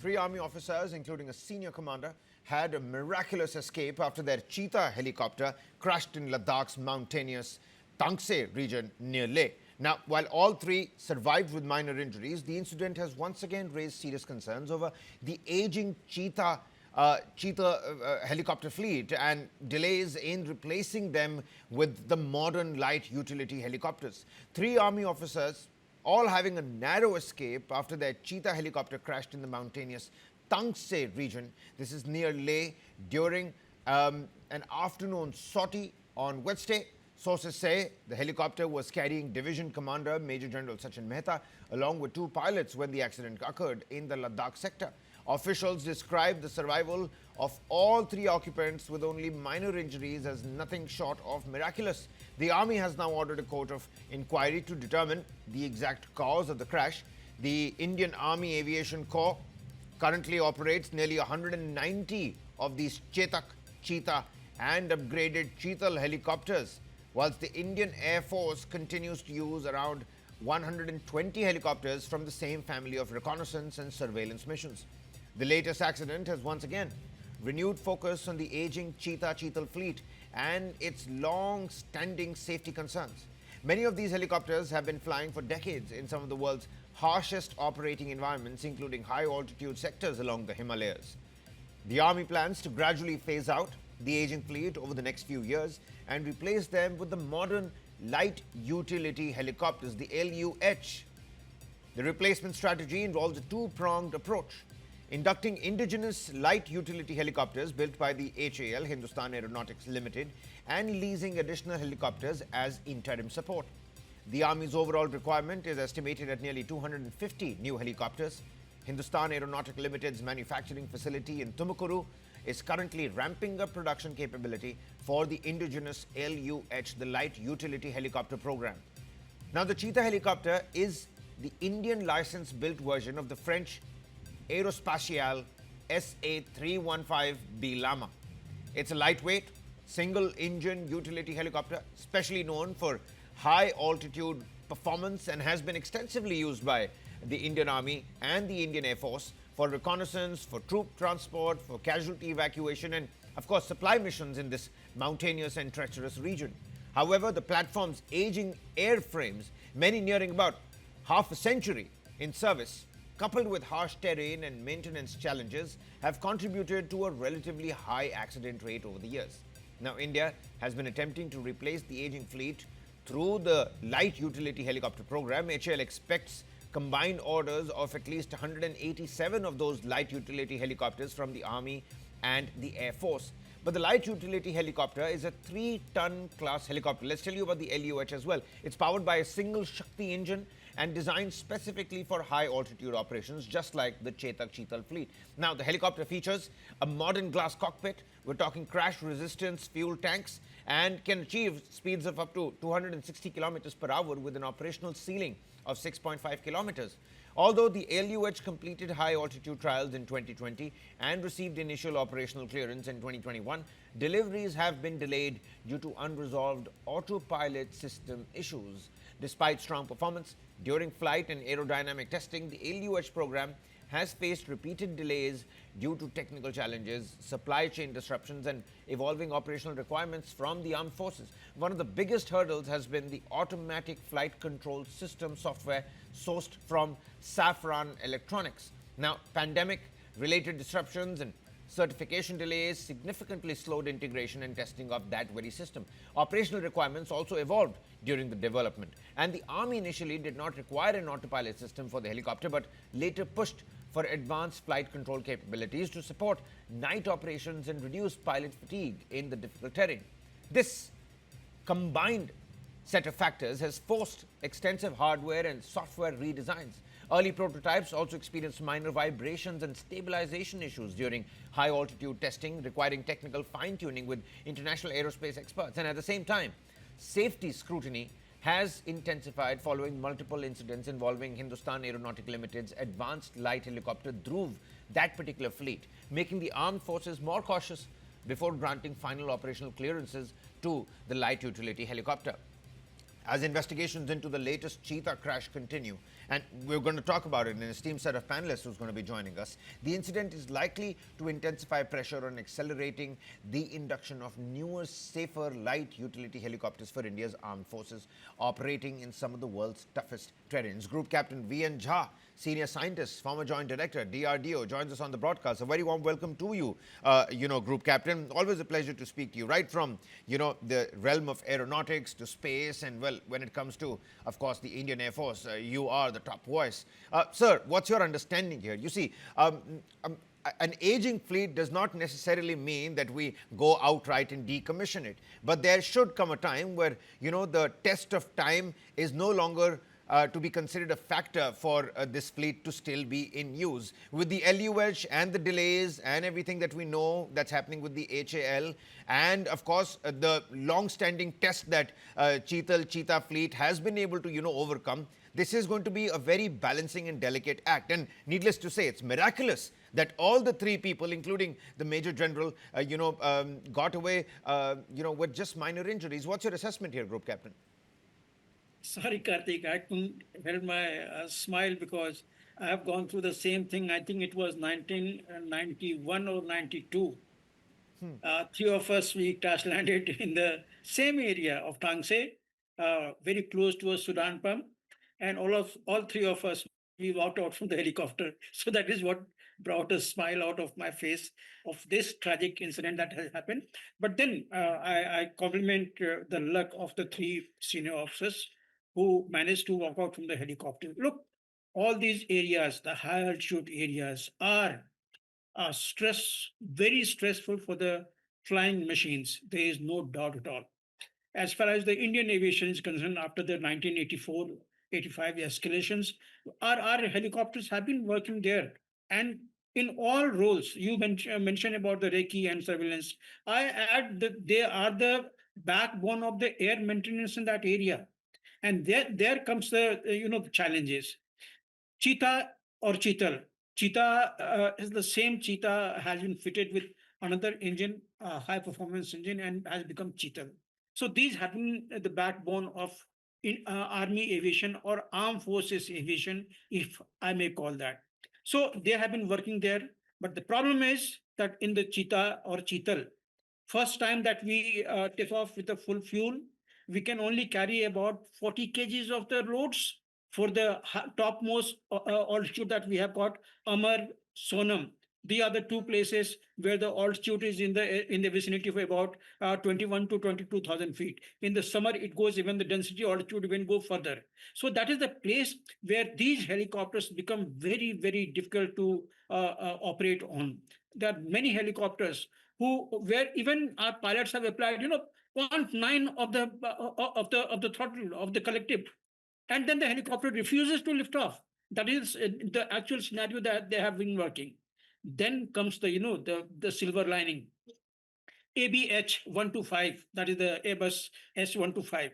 Three army officers, including a senior commander, had a miraculous escape after their Cheetah helicopter crashed in Ladakh's mountainous Tangste region near Leh. Now, while all three survived with minor injuries, the incident has once again raised serious concerns over the aging Cheetah helicopter fleet and delays in replacing them with the modern light utility helicopters. Three army officers, all having a narrow escape after their Cheetah helicopter crashed in the mountainous Tangste region. This is near Leh during an afternoon sortie on Wednesday. Sources say the helicopter was carrying Division Commander Major General Sachin Mehta along with two pilots when the accident occurred in the Ladakh sector. Officials described the survival of all three occupants with only minor injuries as nothing short of miraculous. The Army has now ordered a court of inquiry to determine the exact cause of the crash. The Indian Army Aviation Corps currently operates nearly 190 of these Chetak, Cheetah and upgraded Cheetal helicopters, whilst the Indian Air Force continues to use around 120 helicopters from the same family of reconnaissance and surveillance missions. The latest accident has once again renewed focus on the aging Cheetah-Cheetal fleet and its long-standing safety concerns. Many of these helicopters have been flying for decades in some of the world's harshest operating environments, including high-altitude sectors along the Himalayas. The Army plans to gradually phase out the aging fleet over the next few years and replace them with the modern light utility helicopters, the LUH. The replacement strategy involves a two-pronged approach: inducting indigenous light utility helicopters built by the HAL, Hindustan Aeronautics Limited, and leasing additional helicopters as interim support. The Army's overall requirement is estimated at nearly 250 new helicopters. Hindustan Aeronautics Limited's manufacturing facility in Tumakuru is currently ramping up production capability for the indigenous LUH, the light utility helicopter program. Now, the Cheetah helicopter is the Indian license-built version of the French Aerospatiale SA-315B Lama. It's a lightweight, single-engine utility helicopter, specially known for high-altitude performance, and has been extensively used by the Indian Army and the Indian Air Force for reconnaissance, for troop transport, for casualty evacuation, and of course supply missions in this mountainous and treacherous region. However, the platform's aging airframes, many nearing about half a century in service, coupled with harsh terrain and maintenance challenges, have contributed to a relatively high accident rate over the years. Now, India has been attempting to replace the aging fleet through the light utility helicopter program. HAL expects combined orders of at least 187 of those light utility helicopters from the Army and the Air Force. But the light utility helicopter is a 3-ton class helicopter. Let's tell you about the LUH as well. It's powered by a single Shakti engine and designed specifically for high-altitude operations, just like the Chetak-Cheetal fleet. Now, the helicopter features a modern glass cockpit. We're talking crash-resistance fuel tanks and can achieve speeds of up to 260 kilometers per hour with an operational ceiling of 6.5 kilometers. Although the LUH completed high-altitude trials in 2020 and received initial operational clearance in 2021, deliveries have been delayed due to unresolved autopilot system issues. Despite strong performance during flight and aerodynamic testing, the LUH program has faced repeated delays due to technical challenges, supply chain disruptions, and evolving operational requirements from the armed forces. One of the biggest hurdles has been the automatic flight control system software sourced from Safran Electronics. Now, pandemic-related disruptions and certification delays significantly slowed integration and testing of that very system. Operational requirements also evolved during the development, and the Army initially did not require an autopilot system for the helicopter, but later pushed for advanced flight control capabilities to support night operations and reduce pilot fatigue in the difficult terrain. This combined set of factors has forced extensive hardware and software redesigns. Early prototypes also experienced minor vibrations and stabilization issues during high-altitude testing, requiring technical fine-tuning with international aerospace experts. And at the same time, safety scrutiny has intensified following multiple incidents involving Hindustan Aeronautics Limited's advanced light helicopter Dhruv, that particular fleet, making the armed forces more cautious before granting final operational clearances to the light utility helicopter. as investigations into the latest Cheetah crash continue. And we're going to talk about it in an esteemed set of panelists who's going to be joining us. The incident is likely to intensify pressure on accelerating the induction of newer, safer, light utility helicopters for India's armed forces operating in some of the world's toughest terrains. Group Captain V.N. Jha, senior scientist, former joint director, DRDO, joins us on the broadcast. A very warm welcome to you, Group Captain. Always a pleasure to speak to you, right from, the realm of aeronautics to space. And, well, when it comes to, of course, the Indian Air Force, you are the top voice. Sir, what's your understanding here? You see, an aging fleet does not necessarily mean that we go outright and decommission it. But there should come a time where, the test of time is no longer to be considered a factor for this fleet to still be in use. With the LUH and the delays and everything that we know that's happening with the HAL, and of course the long-standing test that Cheetah fleet has been able to, overcome, this is going to be a very balancing and delicate act. And needless to say, it's miraculous that all the three people, including the Major General, got away, with just minor injuries. What's your assessment here, Group Captain? Sorry, Karthik, I couldn't help my smile because I have gone through the same thing. I think it was 1991 or 92. Three of us, we crash landed in the same area of Tangste, very close to a Sudan pump. And all three of us, we walked out from the helicopter. So that is what brought a smile out of my face of this tragic incident that has happened. But then I compliment the luck of the three senior officers who managed to walk out from the helicopter. Look, all these areas, the high altitude areas, are very stressful for the flying machines. There is no doubt at all. As far as the Indian aviation is concerned, after the 1984-85 escalations, our helicopters have been working there. And in all roles, you mentioned about the recce and surveillance. I add that they are the backbone of the air maintenance in that area. And there comes the challenges. Cheetah or Cheetal. Cheetah is the same Cheetah has been fitted with another engine, high performance engine, and has become Cheetal. So these have been the backbone of army aviation or armed forces aviation, if I may call that. So they have been working there. But the problem is that in the Cheetah or Cheetal, first time that we take off with the full fuel, we can only carry about 40 kgs of the loads for the topmost altitude that we have got, Amar, Sonam. They are the two places where the altitude is in the vicinity of about 21 to 22,000 feet. In the summer, it goes even the density altitude even go further. So that is the place where these helicopters become very, very difficult to operate on. There are many helicopters where even our pilots have applied, 0.9 of the throttle of the collective, and then the helicopter refuses to lift off. That is the actual scenario that they have been working. Then comes the silver lining. ABH-125, that is the Airbus S-125,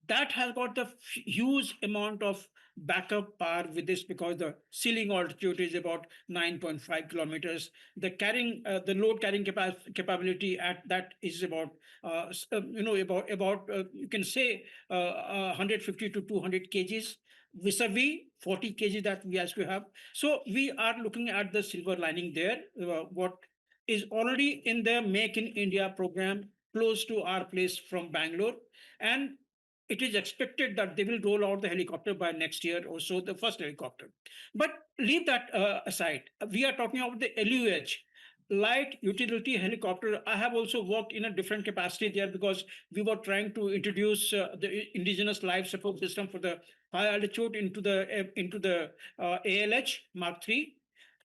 that has got the huge amount of backup power with this because the ceiling altitude is about 9.5 kilometers. The load carrying capability at that is about, you can say 150 to 200 kgs vis-a-vis 40 kg that we have to have. So we are looking at the silver lining there. What is already in the Make in India program close to our place from Bangalore. And it is expected that they will roll out the helicopter by next year or so, the first helicopter. But leave that aside. We are talking about the LUH, light utility helicopter. I have also worked in a different capacity there because we were trying to introduce the indigenous life support system for the high altitude into the ALH Mark III,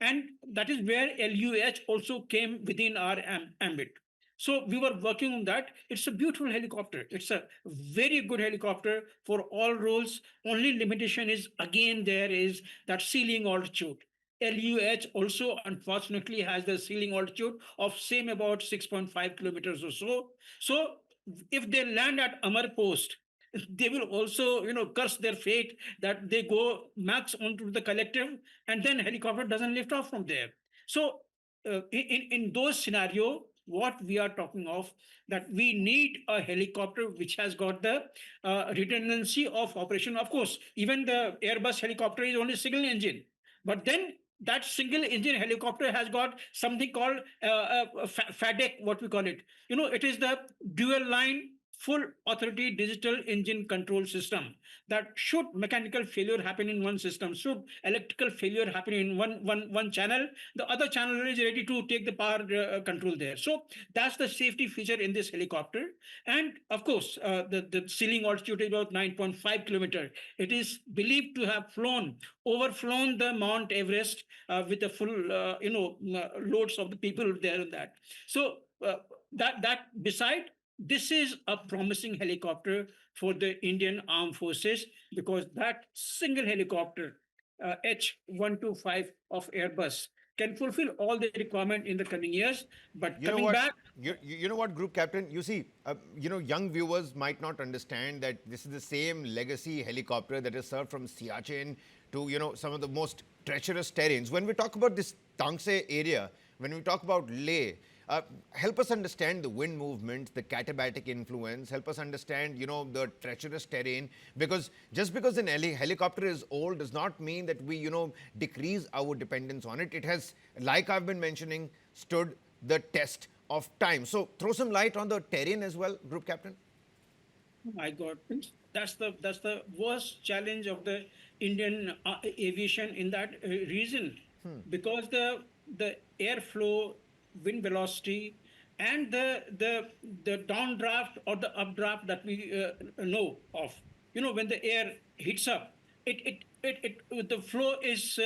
and that is where LUH also came within our ambit. So we were working on that. It's a beautiful helicopter. It's a very good helicopter for all roles. Only limitation is again there is that ceiling altitude. LUH also unfortunately has the ceiling altitude of same about 6.5 kilometers or so. So if they land at Amar Post, they will also curse their fate that they go max onto the collective and then helicopter doesn't lift off from there. So in those scenario, what we are talking of, that we need a helicopter which has got the redundancy of operation. Of course, even the Airbus helicopter is only single engine, but then that single engine helicopter has got something called FADEC, what we call it. It is the dual line full authority digital engine control system, that should mechanical failure happen in one system, should electrical failure happen in one channel, the other channel is ready to take the power control there. So that's the safety feature in this helicopter. And of course, the ceiling altitude is about 9.5 kilometer. It is believed to have overflown the Mount Everest with the full loads of the people there in that. So that beside, this is a promising helicopter for the Indian Armed Forces, because that single helicopter, H125 of Airbus, can fulfill all the requirement in the coming years. But You know coming what? back, You know what, Group Captain? You see, young viewers might not understand that this is the same legacy helicopter that is served from Siachen to, some of the most treacherous terrains. When we talk about this Tangste area, when we talk about Leh, help us understand the wind movements, the katabatic influence. Help us understand, the treacherous terrain. Because just because an helicopter is old does not mean that we, decrease our dependence on it. It has, like I've been mentioning, stood the test of time. So throw some light on the terrain as well, Group Captain. my God, that's the worst challenge of the Indian aviation in that region, because the airflow, wind velocity, and the downdraft or the updraft that we know of. When the air hits up, the flow is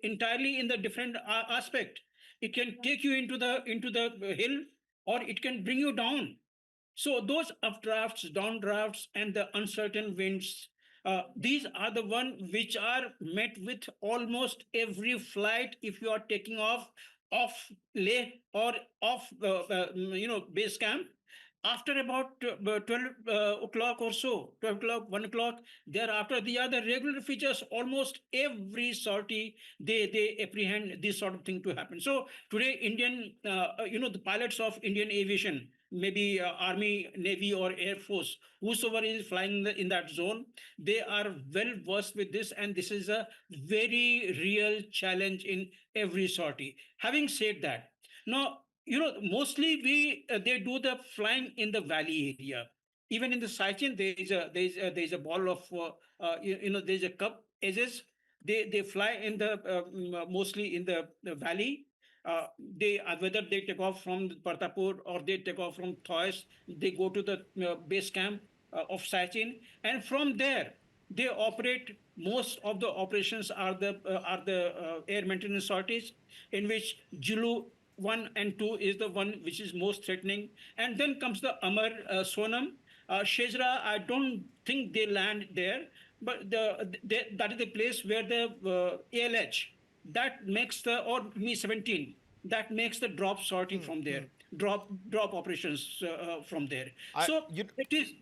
entirely in the different aspect. It can take you into the hill, or it can bring you down. So those updrafts, downdrafts, and the uncertain winds, these are the one which are met with almost every flight if you are taking off Leh or off base camp. After about 12 o'clock or so, 12 o'clock, 1 o'clock, thereafter, the other regular features, almost every sortie, they apprehend this sort of thing to happen. So today, the pilots of Indian aviation, maybe Army, Navy, or Air Force, whosoever is flying in that zone, they are well versed with this, and this is a very real challenge in every sortie. Having said that, now, mostly they do the flying in the valley area. Even in the Sachin, there is a ball of there's a cup edges. They fly in mostly in the valley. Whether they take off from Partapur or they take off from Thois, they go to the base camp of Sachin, and from there they operate. Most of the operations are the air maintenance sorties, in which Julu 1 and 2 is the one which is most threatening, and then comes the Amar, Sonam, Shezra. I don't think they land there, but that is the place where the ALH, that makes the, or Me 17, that makes the drop sorting from there, drop operations from there. I, So you, it is.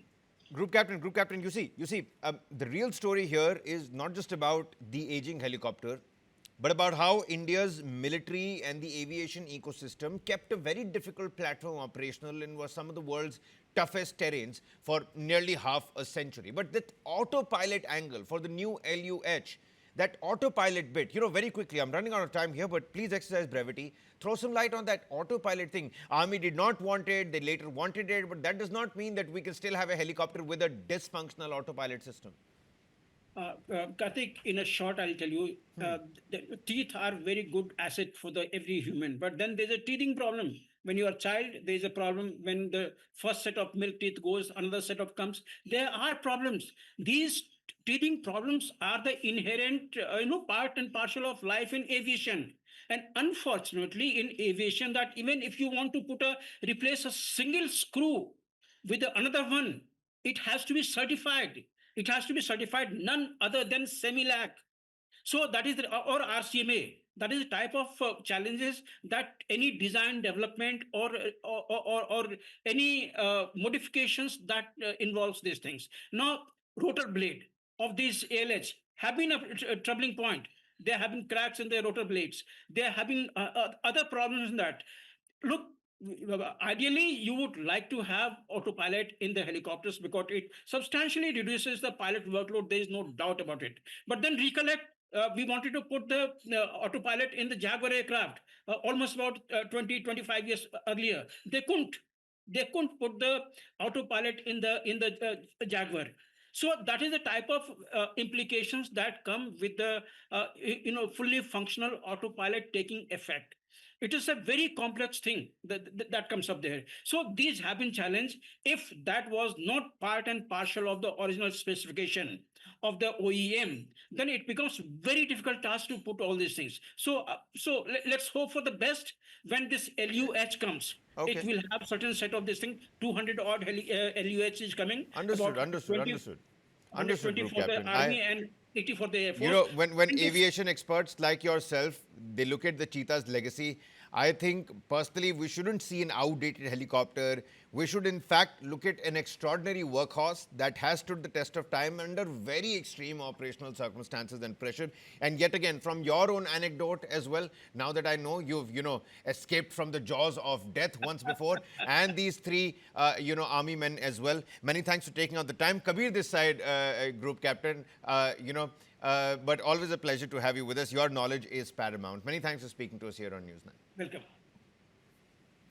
Group Captain, you see, the real story here is not just about the aging helicopter, but about how India's military and the aviation ecosystem kept a very difficult platform operational in was some of the world's toughest terrains for nearly half a century. But that autopilot angle for the new LUH, that autopilot bit, very quickly, I'm running out of time here, but please exercise brevity. Throw some light on that autopilot thing. Army did not want it, they later wanted it, but that does not mean that we can still have a helicopter with a dysfunctional autopilot system. Karthik, in a short, I'll tell you, the teeth are very good asset for the every human. But then there's a teething problem. When you are a child, there's a problem. When the first set of milk teeth goes, another set of comes. There are problems. These teething problems are the inherent, part and parcel of life in aviation. And unfortunately, in aviation, that even if you want to replace a single screw with another one, it has to be certified. It has to be certified none other than Semilac. So that is or RCMA. That is the type of challenges that any design development or any modifications that involves these things. Now, rotor blade of these ALH have been a troubling point. There have been cracks in the rotor blades. There have been other problems in that. Look, Ideally, you would like to have autopilot in the helicopters because it substantially reduces the pilot workload. There is no doubt about it. But then recollect, we wanted to put the autopilot in the Jaguar aircraft almost about 20, 25 years earlier. They couldn't. They couldn't put the autopilot in the Jaguar. So that is the type of implications that come with the fully functional autopilot taking effect. It is a very complex thing that comes up there. So these have been challenged. If that was not part and parcel of the original specification of the OEM, then it becomes very difficult task to put all these things. So let's hope for the best. When this LUH comes, it Okay. will have certain set of this thing. 200 odd LUH is coming. Understood, About understood, 20, understood. Understood, 120 Group for the Captain. army and 80 for the air You force. know, when And this aviation experts like yourself, they look at the Cheetah's legacy, I think personally we shouldn't see an outdated helicopter. We should in fact look at an extraordinary workhorse that has stood the test of time under very extreme operational circumstances and pressure. And yet again, from your own anecdote as well, now that I know you've, escaped from the jaws of death once before, and these three, army men as well. Many thanks for taking out the time. Kabir, this side, Group Captain, but always a pleasure to have you with us. Your knowledge is paramount. Many thanks for speaking to us here on News9. welcome.